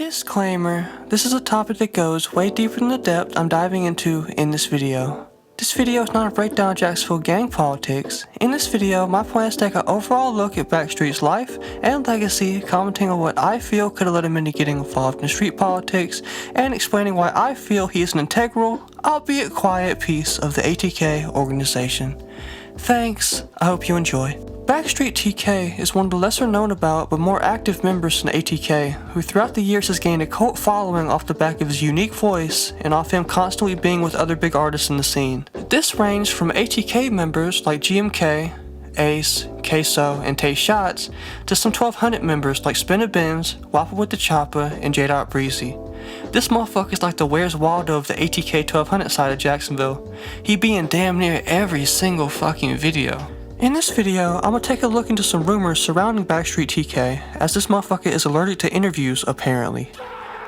Disclaimer, this is a topic that goes way deeper than the depth I'm diving into in this video. This video is not a breakdown of Jacksonville gang politics. In this video, my plan is to take an overall look at Backstreet's life and legacy, commenting on what I feel could have led him into getting involved in street politics, and explaining why I feel he is an integral, albeit quiet piece of the ATK organization. Thanks, I hope you enjoy. Backstreet TK is one of the lesser known about but more active members in ATK, who throughout the years has gained a cult following off the back of his unique voice and off him constantly being with other big artists in the scene. This ranged from ATK members like GMK, Ace, Queso, and Tay Shots to some 1200 members like Spinna Benz, Wappa with the Choppa, and J. Breezy. This motherfucker's like the Where's Waldo of the ATK 1200 side of Jacksonville. He be in damn near every single fucking video. In this video, I'm gonna take a look into some rumors surrounding Backstreet TK, as this motherfucker is allergic to interviews apparently.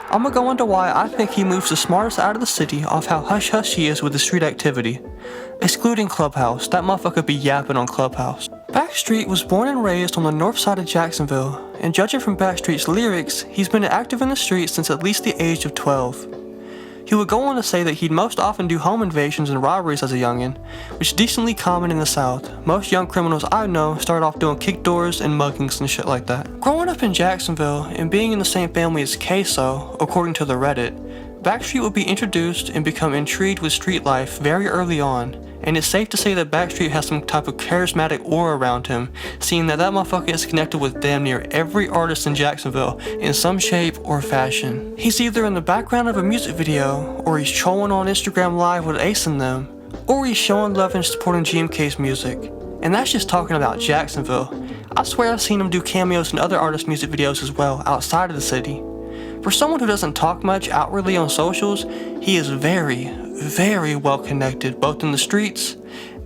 I'm gonna go into why I think he moves the smartest out of the city off how hush-hush he is with the street activity. Excluding Clubhouse, that motherfucker be yapping on Clubhouse. Backstreet was born and raised on the north side of Jacksonville, and judging from Backstreet's lyrics, he's been active in the streets since at least the age of 12. He would go on to say that he'd most often do home invasions and robberies as a youngin', which is decently common in the South. Most young criminals I know start off doing kick doors and muggings and shit like that. Growing up in Jacksonville and being in the same family as Queso, according to the Reddit, Backstreet would be introduced and become intrigued with street life very early on, and it's safe to say that Backstreet has some type of charismatic aura around him, seeing that motherfucker is connected with damn near every artist in Jacksonville in some shape or fashion. He's either in the background of a music video, or he's trolling on Instagram Live with Ace and them, or he's showing love and supporting GMK's music. And that's just talking about Jacksonville. I swear I've seen him do cameos in other artists' music videos as well, outside of the city. For someone who doesn't talk much outwardly on socials, he is very well connected both in the streets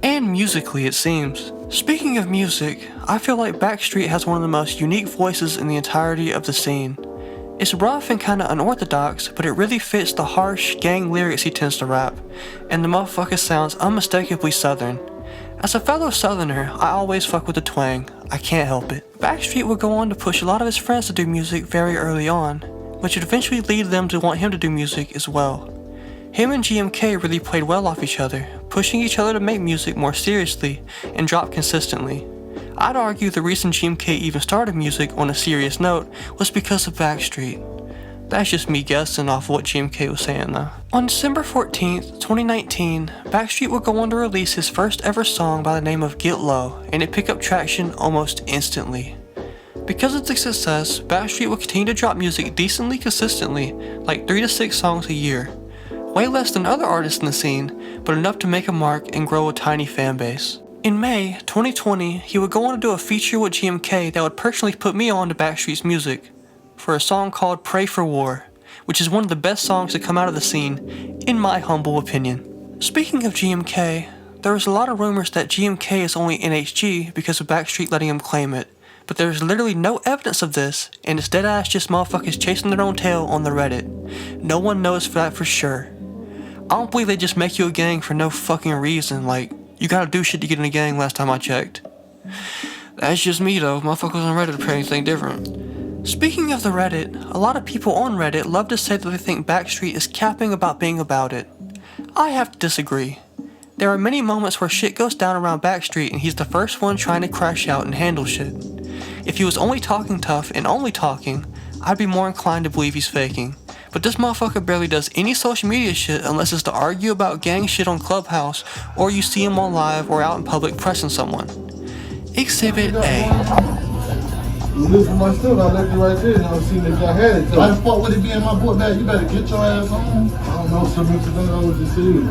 and musically, it seems. Speaking of music, I feel like Backstreet has one of the most unique voices in the entirety of the scene. It's rough and kinda unorthodox, but it really fits the harsh gang lyrics he tends to rap, and the motherfucker sounds unmistakably southern. As a fellow southerner, I always fuck with the twang, I can't help it. Backstreet would go on to push a lot of his friends to do music very early on, which would eventually lead them to want him to do music as well. Him and GMK really played well off each other, pushing each other to make music more seriously and drop consistently. I'd argue the reason GMK even started music on a serious note was because of Backstreet. That's just me guessing off what GMK was saying though. On December 14th, 2019, Backstreet would go on to release his first ever song by the name of Get Low, and it picked up traction almost instantly. Because of its success, Backstreet would continue to drop music decently consistently, like 3 to 6 songs a year. Way less than other artists in the scene, but enough to make a mark and grow a tiny fan base. In May 2020, he would go on to do a feature with GMK that would personally put me on to Backstreet's music, for a song called Pray for War, which is one of the best songs to come out of the scene, in my humble opinion. Speaking of GMK, there was a lot of rumors that GMK is only NHG because of Backstreet letting him claim it. But there's literally no evidence of this, and it's deadass just motherfuckers chasing their own tail on the Reddit. No one knows for that for sure. I don't believe they just make you a gang for no fucking reason, like, you gotta do shit to get in a gang last time I checked. That's just me though, motherfuckers on Reddit are anything different. Speaking of the Reddit, a lot of people on Reddit love to say that they think Backstreet is capping about being about it. I have to disagree. There are many moments where shit goes down around Backstreet and he's the first one trying to crash out and handle shit. If he was only talking tough and only talking, I'd be more inclined to believe he's faking. But this motherfucker barely does any social media shit unless it's to argue about gang shit on Clubhouse, or you see him on live or out in public pressing someone. Exhibit A. You listen to my stuff, I left it right there and I seen that y'all had it. Why the fuck would it be in my book bag? You better get your ass on. I don't know, so much of I was just saying.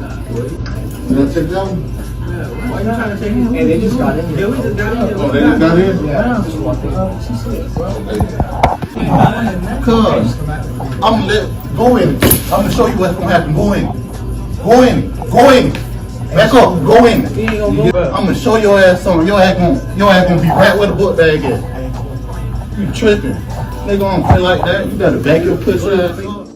Did I check that one? Why are you trying to take him? Hey, they just got in here. Yeah, we just got in here. Oh, they just got in? Yeah, just walked in. Cuz, I'm go in. I'm gonna show you what's gonna happen. Go in. Go in. Go in. Back up. Go in. I'm gonna show your ass something. Your ass gonna be right where the book bag is. You tripping. Nigga don't play like that. You better back your pussy ass up.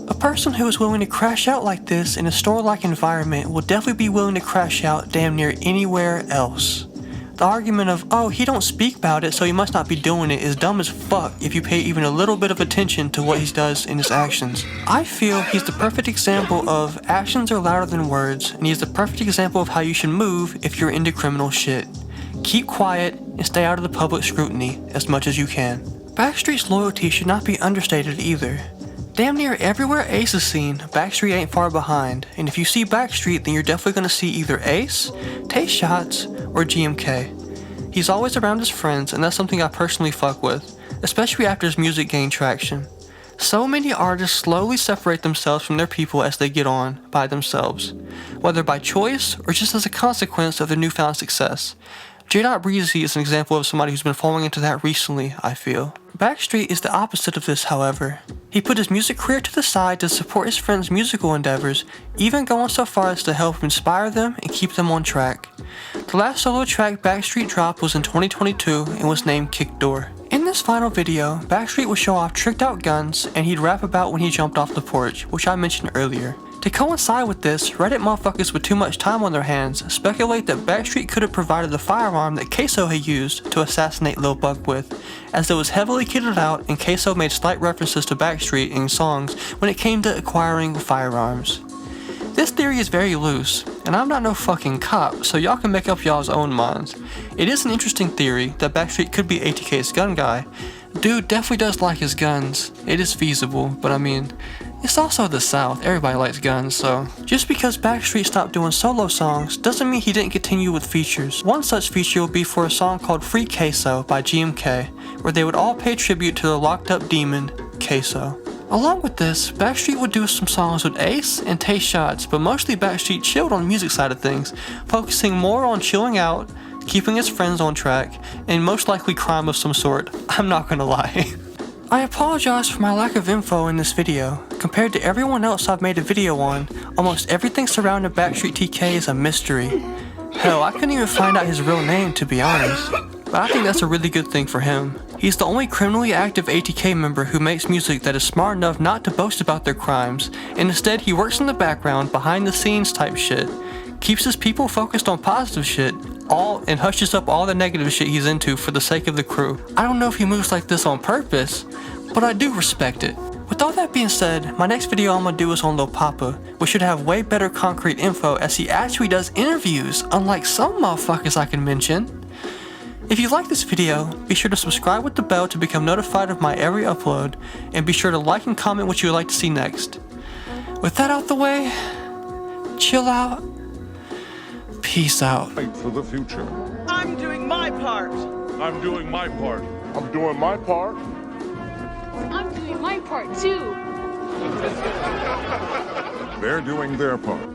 A person who is willing to crash out like this in a store-like environment will definitely be willing to crash out damn near anywhere else. The argument of, oh, he don't speak about it so he must not be doing it is dumb as fuck if you pay even a little bit of attention to what he does in his actions. I feel he's the perfect example of actions are louder than words, and he's the perfect example of how you should move if you're into criminal shit. Keep quiet and stay out of the public scrutiny as much as you can. Backstreet's loyalty should not be understated either. Damn near everywhere Ace is seen, Backstreet ain't far behind, and if you see Backstreet then you're definitely gonna see either Ace, Tay Shots, or GMK. He's always around his friends, and that's something I personally fuck with, especially after his music gained traction. So many artists slowly separate themselves from their people as they get on by themselves, whether by choice or just as a consequence of their newfound success. J.Breezy is an example of somebody who's been falling into that recently, I feel. Backstreet is the opposite of this, however. He put his music career to the side to support his friends' musical endeavors, even going so far as to help inspire them and keep them on track. The last solo track Backstreet dropped was in 2022 and was named Kick Door. In this final video, Backstreet would show off tricked out guns, and he'd rap about when he jumped off the porch, which I mentioned earlier. To coincide with this, Reddit motherfuckers with too much time on their hands speculate that Backstreet could have provided the firearm that Queso had used to assassinate Lil Buck with, as it was heavily kitted out and Queso made slight references to Backstreet in songs when it came to acquiring firearms. This theory is very loose, and I'm not no fucking cop, so y'all can make up y'all's own minds. It is an interesting theory that Backstreet could be ATK's gun guy. Dude definitely does like his guns. It is feasible, but I mean, it's also the South, everybody likes guns, so. Just because Backstreet stopped doing solo songs doesn't mean he didn't continue with features. One such feature will be for a song called Free Queso by GMK, where they would all pay tribute to the locked up demon, Queso. Along with this, Backstreet would do some songs with Ace and Tay Shots, but mostly Backstreet chilled on the music side of things, focusing more on chilling out, keeping his friends on track, and most likely crime of some sort. I'm not gonna lie. I apologize for my lack of info in this video. Compared to everyone else I've made a video on, almost everything surrounding Backstreet TK is a mystery. Hell, I couldn't even find out his real name, to be honest. But I think that's a really good thing for him. He's the only criminally active ATK member who makes music that is smart enough not to boast about their crimes, and instead he works in the background, behind the scenes type shit, keeps his people focused on positive shit, and hushes up all the negative shit he's into for the sake of the crew. I don't know if he moves like this on purpose, but I do respect it. With all that being said, my next video I'm gonna do is on Lil Papa, which should have way better concrete info as he actually does interviews, unlike some motherfuckers I can mention. If you like this video, be sure to subscribe with the bell to become notified of my every upload, and be sure to like and comment what you would like to see next. With that out the way, chill out, peace out. Fight for the future. I'm doing my part. I'm doing my part. I'm doing my part. I'm doing my part too. They're doing their part.